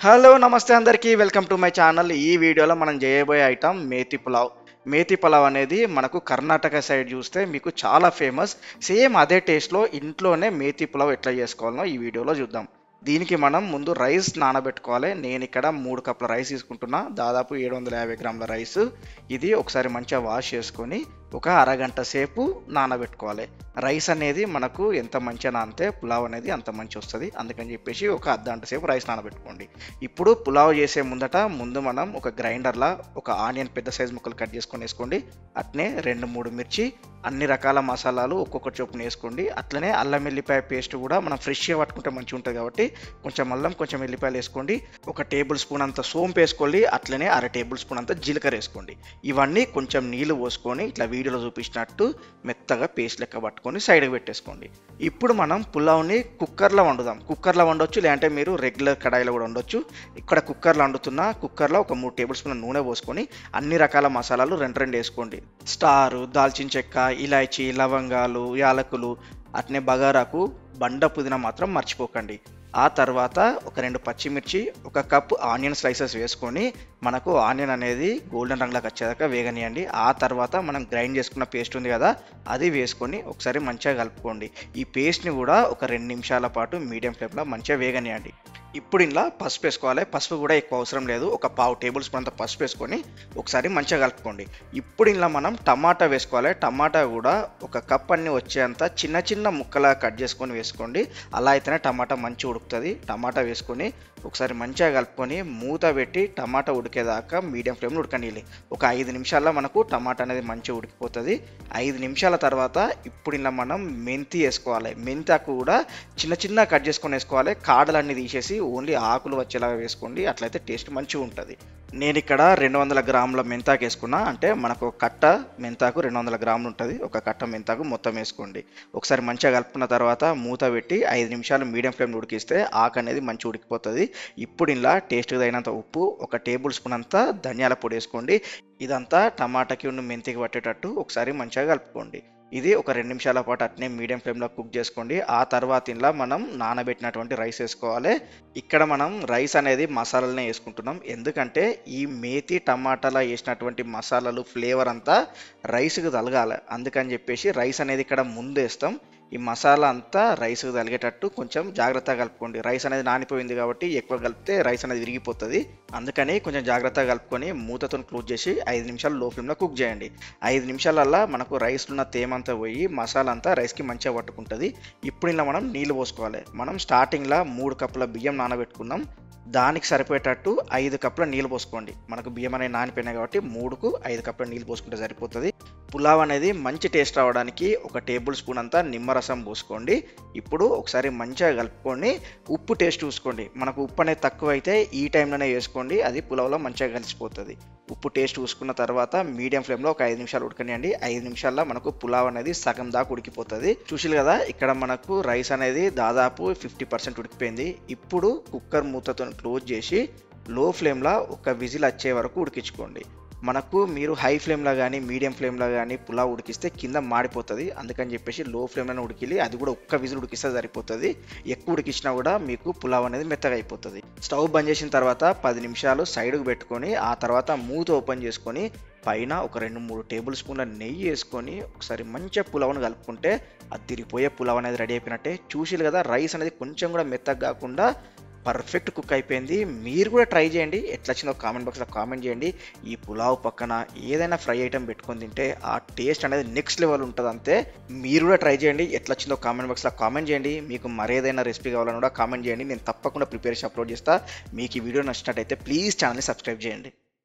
Hello నమస్తే అందరికీ welcome to my channel. ఈ వీడియోలో మనం చేయబోయే ఐటమ్ మేతి పులావ్. మేతి పులావ్ అనేది మనకు కర్ణాటక సైడ్ చూస్తే మీకు చాలా ఫేమస్. సేమ్ అదే టేస్ట్లో ఇంట్లోనే మేతి పులావ్ ఎట్లా చేసుకోవాలో ఈ వీడియోలో చూద్దాం. దీనికి మనం ముందు రైస్ నానబెట్టుకోవాలి. నేను ఇక్కడ 3 కప్పుల రైస్ తీసుకుంటున్నా, దాదాపు 750 గ్రాముల రైస్. ఇది ఒకసారి మంచిగా వాష్ చేసుకొని ఒక అరగంట సేపు నానబెట్టుకోవాలి. రైస్ అనేది మనకు ఎంత మంచిగా నానితే పులావ్ అనేది అంత మంచి వస్తుంది. అందుకని చెప్పేసి ఒక అర్ధగంట సేపు రైస్ నానబెట్టుకోండి. ఇప్పుడు పులావ్ చేసే ముందు మనం ఒక గ్రైండర్లో ఒక ఆనియన్ పెద్ద సైజు ముక్కలు కట్ చేసుకొని వేసుకోండి. అట్నే 2-3 మిర్చి, అన్ని రకాల మసాలాలు ఒక్కొక్క చొప్పున వేసుకోండి. అట్లనే అల్లం వెల్లిపాయ పేస్ట్ కూడా మనం ఫ్రెష్గా పట్టుకుంటే మంచిగా ఉంటుంది కాబట్టి కొంచెం అల్లం, కొంచెం వెల్లిపాయలు వేసుకోండి. 1 టేబుల్ స్పూన్ అంత సోంపు వేసుకోండి. అట్లనే 1/2 టేబుల్ స్పూన్ అంత జీలకర్ర వేసుకోండి. ఇవన్నీ కొంచెం నీళ్ళు పోసుకొని ఇట్లా వీడియోలో చూపించినట్టు మెత్తగా పేస్ట్ లెక్క పట్టుకొని సైడ్కి పెట్టేసుకోండి. ఇప్పుడు మనం పులావ్ని కుక్కర్లో వండుదాం. కుక్కర్లో వండొచ్చు, లేదంటే మీరు రెగ్యులర్ కడాయిలో కూడా వండొచ్చు. ఇక్కడ కుక్కర్లో వండుతున్న కుక్కర్లో ఒక 3 టేబుల్ స్పూన్ల నూనె పోసుకొని అన్ని రకాల మసాలాలు 2 వేసుకోండి. స్టారు, దాల్చిన చెక్క, ఇలాచీ, లవంగాలు, యాలకులు, అట్నే బగారాకు, బండ పుదీనా మాత్రం మర్చిపోకండి. ఆ తర్వాత ఒక 2 పచ్చిమిర్చి, 1 కప్ ఆనియన్ స్లైసెస్ వేసుకొని మనకు ఆనియన్ అనేది గోల్డెన్ రంగులోకి వచ్చేదాకా వేగనియండి. ఆ తర్వాత మనం గ్రైండ్ చేసుకున్న పేస్ట్ ఉంది కదా, అది వేసుకొని ఒకసారి మంచిగా కలుపుకోండి. ఈ పేస్ట్ని కూడా ఒక 2 నిమిషాల పాటు మీడియం ఫ్లేమ్లో మంచిగా వేగనియండి. ఇప్పుడు ఇలా పసుపు వేసుకోవాలి. పసుపు కూడా ఎక్కువ అవసరం లేదు, ఒక 1/2 టేబుల్ స్పూన్ అంత పసుపు వేసుకొని ఒకసారి మంచిగా కలుపుకోండి. ఇప్పుడు ఇలా మనం టమాటా వేసుకోవాలి. టమాటా కూడా 1 కప్ అన్ని వచ్చేంత చిన్న చిన్న ముక్కలా కట్ చేసుకొని వేసుకోండి. అలా అయితేనే టమాటా మంచిగా ఉడుకుతుంది. టమాటా వేసుకొని ఒకసారి మంచిగా కలుపుకొని మూత పెట్టి టమాటా ఉడికేదాకా మీడియం ఫ్లేమ్లో ఉడకనీయాలి. ఒక 5 నిమిషాల్లో మనకు టమాటా అనేది మంచిగా ఉడికిపోతుంది. 5 నిమిషాల తర్వాత ఇప్పుడు ఇలా మనం మెంతి వేసుకోవాలి. మెంతాకు కూడా చిన్న చిన్న కట్ చేసుకొని వేసుకోవాలి. కాడలన్నీ తీసేసి ఓన్లీ ఆకులు వచ్చేలాగా వేసుకోండి, అట్లయితే టేస్ట్ మంచిగా ఉంటుంది. నేను ఇక్కడ 200 గ్రాముల మెంతాకు వేసుకున్నా. అంటే మనకు ఒక కట్ట మెంతాకు 200 గ్రాములు ఉంటుంది. ఒక కట్ట మెంతాకు మొత్తం వేసుకోండి. ఒకసారి మంచిగా కలుపుకున్న తర్వాత మూత పెట్టి 5 నిమిషాలు మీడియం ఫ్లేమ్లో ఉడికిస్తే ఆకు అనేది మంచిగా ఉడికిపోతుంది. ఇప్పుడు ఇలా టేస్ట్కి తగినంత ఉప్పు, 1 టేబుల్ స్పూన్ అంతా ధనియాల పొడి వేసుకోండి. ఇదంతా టమాటాకి ఉన్న మెంతికి పట్టేటట్టు ఒకసారి మంచిగా కలుపుకోండి. ఇది ఒక 2 నిమిషాల పాటు అట్నే మీడియం ఫ్లేమ్లో కుక్ చేసుకోండి. ఆ తర్వాత ఇలా మనం నానబెట్టినటువంటి రైస్ వేసుకోవాలి. ఇక్కడ మనం రైస్ అనేది మసాలాలనే వేసుకుంటున్నాం, ఎందుకంటే ఈ మేతి టమాటాలో వేసినటువంటి మసాలాలు ఫ్లేవర్ అంతా రైస్కి తలగాలి. అందుకని చెప్పేసి రైస్ అనేది ఇక్కడ ముందు వేస్తాం. ఈ మసాలా అంతా రైస్కి తలిగేటట్టు కొంచెం జాగ్రత్తగా కలుపుకోండి. రైస్ అనేది నానిపోయింది కాబట్టి ఎక్కువ కలిపితే రైస్ అనేది విరిగిపోతుంది. అందుకని కొంచెం జాగ్రత్తగా కలుపుకొని మూతతో క్లోజ్ చేసి 5 నిమిషాలు లో ఫ్లేమ్లో కుక్ చేయండి. 5 నిమిషాలల్లో మనకు రైస్లో ఉన్న తేమంతా పోయి మసాలా అంతా రైస్కి మంచిగా పట్టుకుంటుంది. ఇప్పుడు ఇలా మనం నీళ్ళు పోసుకోవాలి. మనం స్టార్టింగ్లో 3 కప్పుల బియ్యం నానబెట్టుకున్నాం, దానికి సరిపోయేటట్టు 5 కప్పుల నీళ్ళు పోసుకోండి. మనకు బియ్యం అనేది నానిపోయినాయి కాబట్టి 3కు 5 కప్పుల నీళ్ళు పోసుకుంటే సరిపోతుంది. పులావ్ అనేది మంచి టేస్ట్ రావడానికి 1 టేబుల్ స్పూన్ అంతా నిమ్మరసం పోసుకోండి. ఇప్పుడు ఒకసారి మంచిగా కలుపుకొని ఉప్పు టేస్ట్ చూసుకోండి. మనకు ఉప్పు అనేది తక్కువ అయితే ఈ టైంలోనే వేసుకోండి, అది పులావ్లో మంచిగా కలిసిపోతుంది. ఉప్పు టేస్ట్ చూసుకున్న తర్వాత మీడియం ఫ్లేమ్లో ఒక 5 నిమిషాలు ఉడకనియండి. 5 నిమిషాల్లో మనకు పులావ్ అనేది సగం దాకా ఉడికిపోతుంది. చూసిరు కదా, ఇక్కడ మనకు రైస్ అనేది దాదాపు 50% ఉడికిపోయింది. ఇప్పుడు కుక్కర్ మూతతో క్లోజ్ చేసి లో ఫ్లేమ్లో ఒక విజిల్ వచ్చే వరకు ఉడికించుకోండి. మీరు హై ఫ్లేమ్లో కానీ మీడియం ఫ్లేమ్లో కానీ పులావ్ ఉడికిస్తే కింద మాడిపోతుంది. అందుకని చెప్పేసి లో ఫ్లేమ్లోనే ఉడికిలి, అది కూడా ఒక్క విజిల్ ఉడికిస్తే సరిపోతుంది. ఎక్కువ ఉడికించినా కూడా మీకు పులావ్ అనేది మెత్తగా అయిపోతుంది. స్టవ్ బంద్ చేసిన తర్వాత 10 నిమిషాలు సైడ్కు పెట్టుకొని ఆ తర్వాత మూత ఓపెన్ చేసుకొని పైన ఒక 2-3 టేబుల్ స్పూన్ల నెయ్యి వేసుకొని ఒకసారి మంచిగా పులావ్ను కలుపుకుంటే అది తిరిగిపోయే పులావ్ అనేది రెడీ అయిపోయినట్టే. చూసిరు కదా, రైస్ అనేది కొంచెం కూడా మెత్తగా కాకుండా పర్ఫెక్ట్ కుక్ అయిపోయింది. మీరు కూడా ట్రై చేయండి, ఎట్లా వచ్చిందో కామెంట్ బాక్స్లో కామెంట్ చేయండి. ఈ పులావ్ పక్కన ఏదైనా ఫ్రై ఐటమ్ పెట్టుకొని తింటే ఆ టేస్ట్ అనేది నెక్స్ట్ లెవెల్ ఉంటుంది. అంతే, మీరు కూడా ట్రై చేయండి, ఎట్లా వచ్చిందో కామెంట్ బాక్స్లో కామెంట్ చేయండి. మీకు మరేదైనా రెసిపీ కావాలని కూడా కామెంట్ చేయండి, నేను తప్పకుండా ప్రిపేర్ చేసి అప్లోడ్ చేస్తా. మీకు ఈ వీడియో నచ్చినట్టయితే ప్లీజ్ ఛానల్ని సబ్స్క్రైబ్ చేయండి.